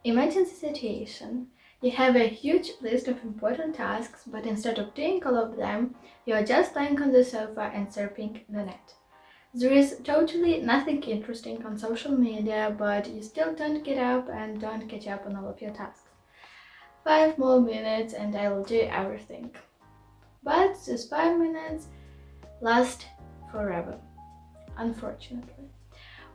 Imagine the situation. You have a huge list of important tasks, but instead of doing all of them, you are just lying on the sofa and surfing the net. There is totally nothing interesting on social media, but you still don't get up and don't catch up on all of your tasks. 5 more minutes and I'll do everything. But these 5 minutes last forever, unfortunately.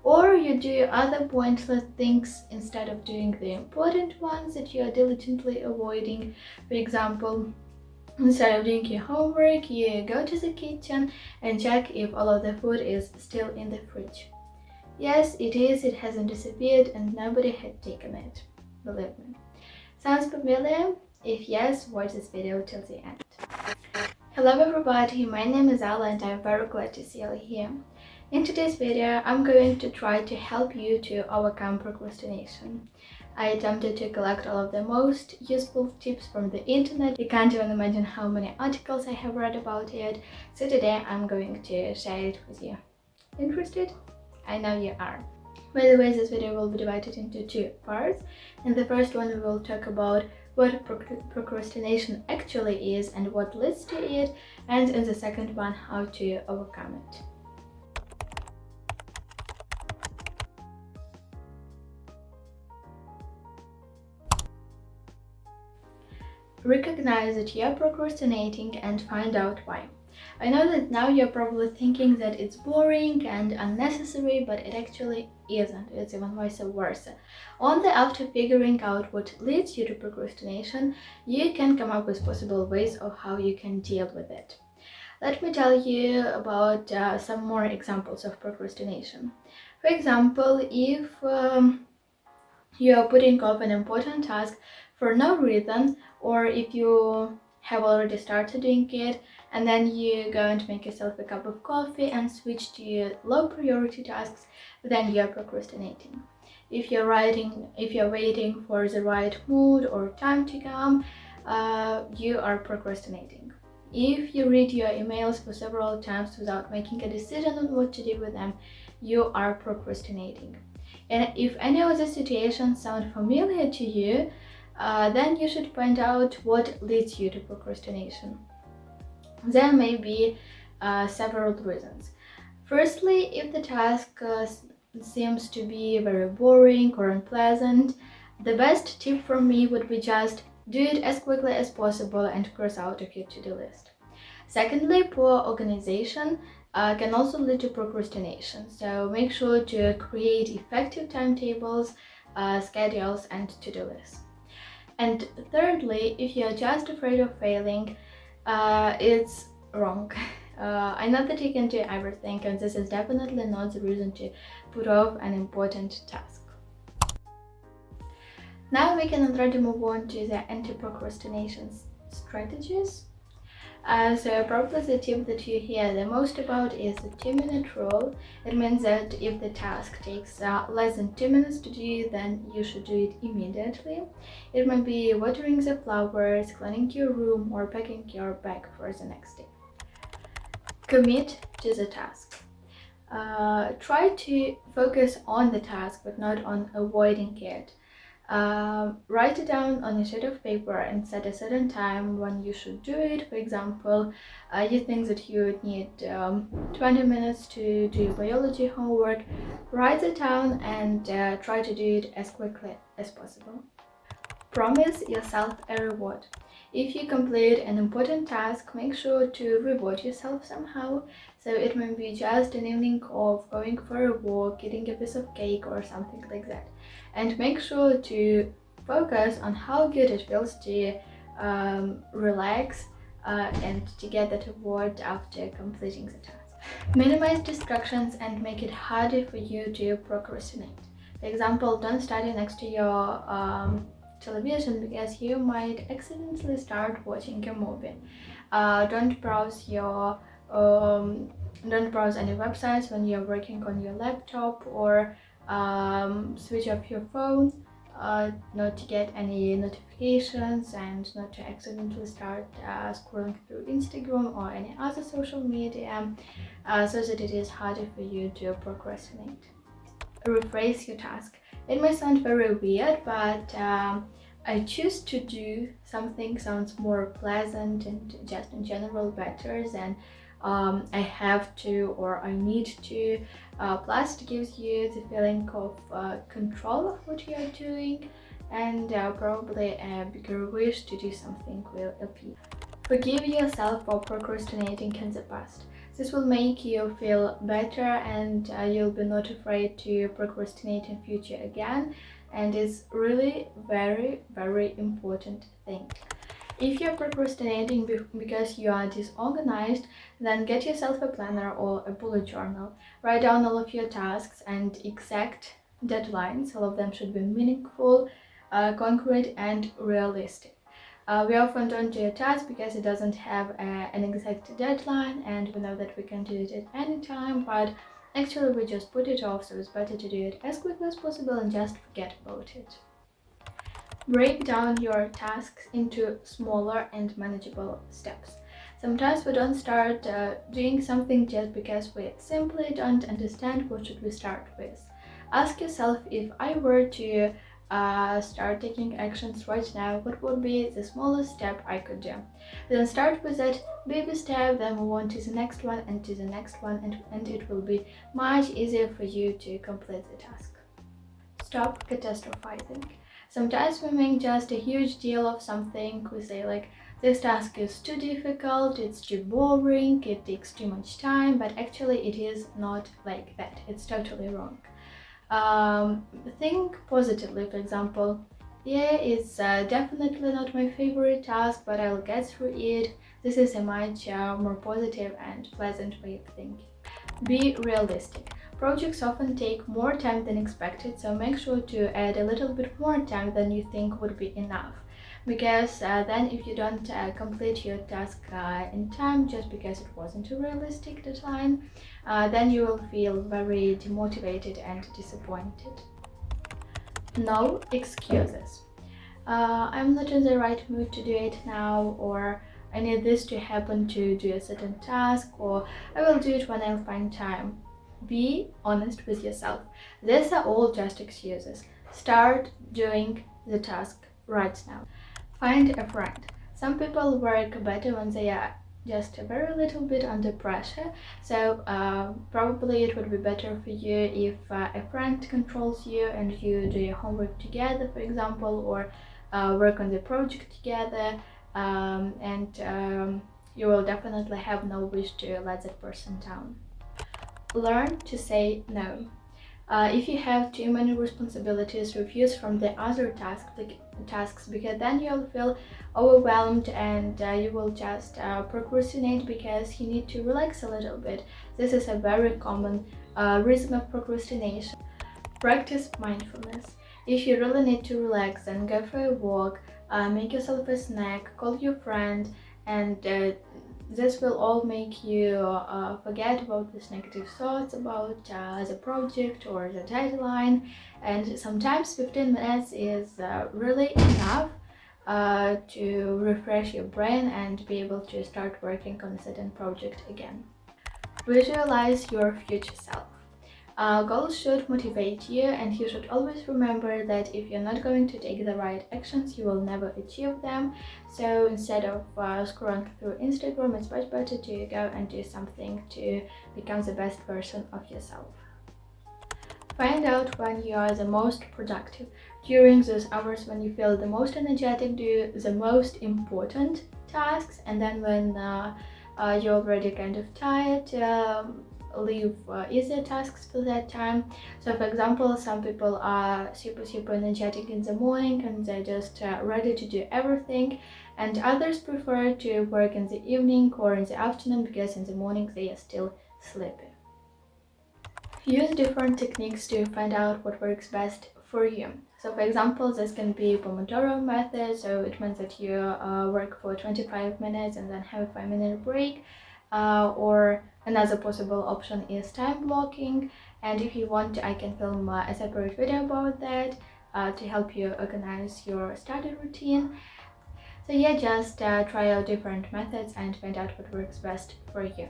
Or you do other pointless things instead of doing the important ones that you are diligently avoiding. For example, instead of doing your homework, you go to the kitchen and check if all of the food is still in the fridge. Yes, it is, it hasn't disappeared and nobody had taken it. Believe me. Sounds familiar? If yes, watch this video till the end. Hello everybody, my name is Alla and I'm very glad to see you here. In today's video, I'm going to try to help you to overcome procrastination. I attempted to collect all of the most useful tips from the internet. You can't even imagine how many articles I have read about it, so today I'm going to share it with you. Interested? I know you are. By the way, this video will be divided into 2 parts. In the first one, we will talk about what procrastination actually is and what leads to it, and in the second one, how to overcome it. Recognize that you're procrastinating and find out why. I know that now you're probably thinking that it's boring and unnecessary, but it actually isn't. It's even vice versa. Only after figuring out what leads you to procrastination, you can come up with possible ways of how you can deal with it. Let me tell you about some more examples of procrastination. For example, if you are putting off an important task for no reason, or if you have already started doing it and then you go and make yourself a cup of coffee and switch to low priority tasks, then you're procrastinating. If you're waiting for the right mood or time to come, you are procrastinating. If you read your emails for several times without making a decision on what to do with them, you are procrastinating. And if any of the situations sound familiar to you, then you should find out what leads you to procrastination. There may be several reasons. Firstly, if the task seems to be very boring or unpleasant, the best tip from me would be just do it as quickly as possible and cross out of your to-do list. Secondly, poor organization can also lead to procrastination, so make sure to create effective timetables, schedules, and to-do lists. And thirdly, if you're just afraid of failing, it's wrong. I know that you can do everything, and this is definitely not the reason to put off an important task. Now we can already move on to the anti-procrastination strategies. So probably the tip that you hear the most about is the 2-minute rule. It means that if the task takes less than 2 minutes to do, then you should do it immediately. It might be watering the flowers, cleaning your room, or packing your bag for the next day. Commit to the task. Try to focus on the task but not on avoiding it. Write it down on a sheet of paper and set a certain time when you should do it. For example, you think that you would need 20 minutes to do biology homework. Write it down and try to do it as quickly as possible. Promise yourself a reward. If you complete an important task, make sure to reward yourself somehow. So it may be just an evening of going for a walk, eating a piece of cake or something like that. And make sure to focus on how good it feels to relax and to get that reward after completing the task. Minimize distractions and make it harder for you to procrastinate. For example, don't study next to your television because you might accidentally start watching a movie. Don't browse any websites when you're working on your laptop, or switch off your phone, not to get any notifications and not to accidentally start scrolling through Instagram or any other social media, so that it is harder for you to procrastinate. Rephrase your task. It may sound very weird, but I choose to do something sounds more pleasant and just in general better than I have to or I need to. Plus, it gives you the feeling of control of what you are doing, and probably a bigger wish to do something will appear. Forgive yourself for procrastinating in the past. This will make you feel better, and you'll be not afraid to procrastinate in future again. And it's really very important thing. If you're procrastinating because you are disorganized, then get yourself a planner or a bullet journal. Write down all of your tasks and exact deadlines. All of them should be meaningful, concrete, and realistic. We often don't do a task because it doesn't have an exact deadline, and we know that we can do it at any time, but actually we just put it off, so it's better to do it as quickly as possible and just forget about it. Break down your tasks into smaller and manageable steps. Sometimes we don't start doing something just because we simply don't understand what should we start with. Ask yourself, if I were to start taking actions right now, what would be the smallest step I could do? Then start with that baby step, then move on to the next one and to the next one, and it will be much easier for you to complete the task. Stop catastrophizing. Sometimes we make just a huge deal of something. We say like, this task is too difficult, it's too boring, it takes too much time, but actually it is not like that. It's totally wrong. Think positively, for example, yeah, it's definitely not my favorite task, but I'll get through it. This is a much more positive and pleasant way of thinking. Be realistic. Projects often take more time than expected, so make sure to add a little bit more time than you think would be enough. Because then if you don't complete your task in time just because it wasn't a realistic deadline, then you will feel very demotivated and disappointed. No excuses. I'm not in the right mood to do it now, or I need this to happen to do a certain task, or I will do it when I'll find time. Be honest with yourself. These are all just excuses. Start doing the task right now. Find a friend. Some people work better when they are just a very little bit under pressure, so probably it would be better for you if a friend controls you and you do your homework together, for example, or work on the project together, and you will definitely have no wish to let that person down. Learn to say no. If you have too many responsibilities, refuse from the other tasks, because then you'll feel overwhelmed and you will just procrastinate because you need to relax a little bit. This is a very common reason of procrastination. Practice mindfulness. If you really need to relax, then go for a walk, make yourself a snack, call your friend, and this will all make you forget about these negative thoughts about the project or the deadline. And sometimes 15 minutes is really enough to refresh your brain and be able to start working on a certain project again. Visualize your future self. Goals should motivate you, and you should always remember that if you're not going to take the right actions, you will never achieve them. So instead of scrolling through Instagram, it's much better to go and do something to become the best version of yourself. Find out when you are the most productive. During those hours when you feel the most energetic, do the most important tasks, and then when you're already kind of tired, leave easier tasks for that time. So for example, some people are super energetic in the morning and they're just ready to do everything, and others prefer to work in the evening or in the afternoon because in the morning they are still sleepy. Use different techniques to find out what works best for you. So for example, this can be Pomodoro method, so it means that you work for 25 minutes and then have a 5-minute break. Or another possible option is time blocking, and if you want, I can film a separate video about that to help you organize your study routine. So yeah, just try out different methods and find out what works best for you.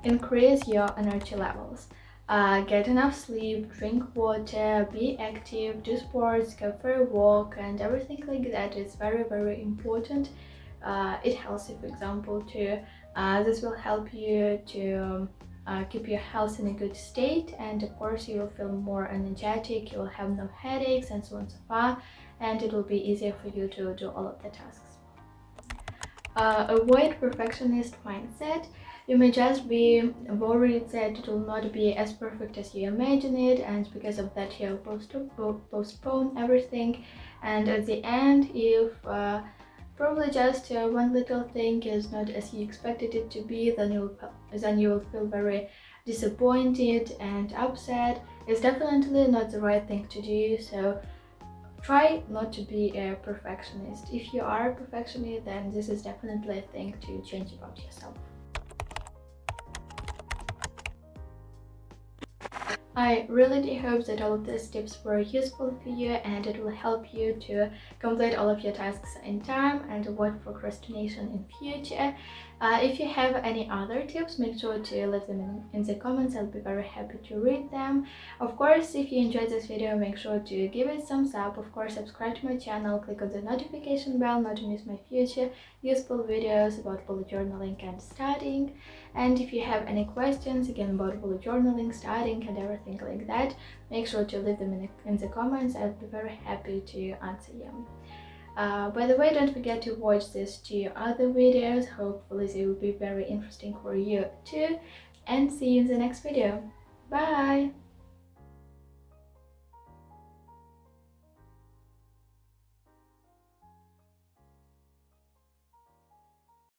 Increase your energy levels. Get enough sleep, drink water, be active, do sports, go for a walk, and everything like that is very, very important. Eat healthy, for example, too. This will help you to keep your health in a good state, and of course you will feel more energetic, you will have no headaches and so on so far, and it will be easier for you to do all of the tasks. Avoid perfectionist mindset. You may just be worried that it will not be as perfect as you imagine it, and because of that you'll postpone everything, and at the end, if probably just one little thing is not as you expected it to be, then you will feel very disappointed and upset. It's definitely not the right thing to do, so try not to be a perfectionist. If you are a perfectionist, then this is definitely a thing to change about yourself. I really do hope that all of these tips were useful for you and it will help you to complete all of your tasks in time and avoid procrastination in future. If you have any other tips, make sure to leave them in the comments. I'll be very happy to read them. Of course, if you enjoyed this video, make sure to give it a thumbs up. Of course, subscribe to my channel, click on the notification bell not to miss my future useful videos about bullet journaling and studying. And if you have any questions again about bullet journaling, studying and everything like that, make sure to leave them in the comments. I'll be very happy to answer them. By the way, don't forget to watch these 2 other videos. Hopefully they will be very interesting for you too. And see you in the next video. Bye!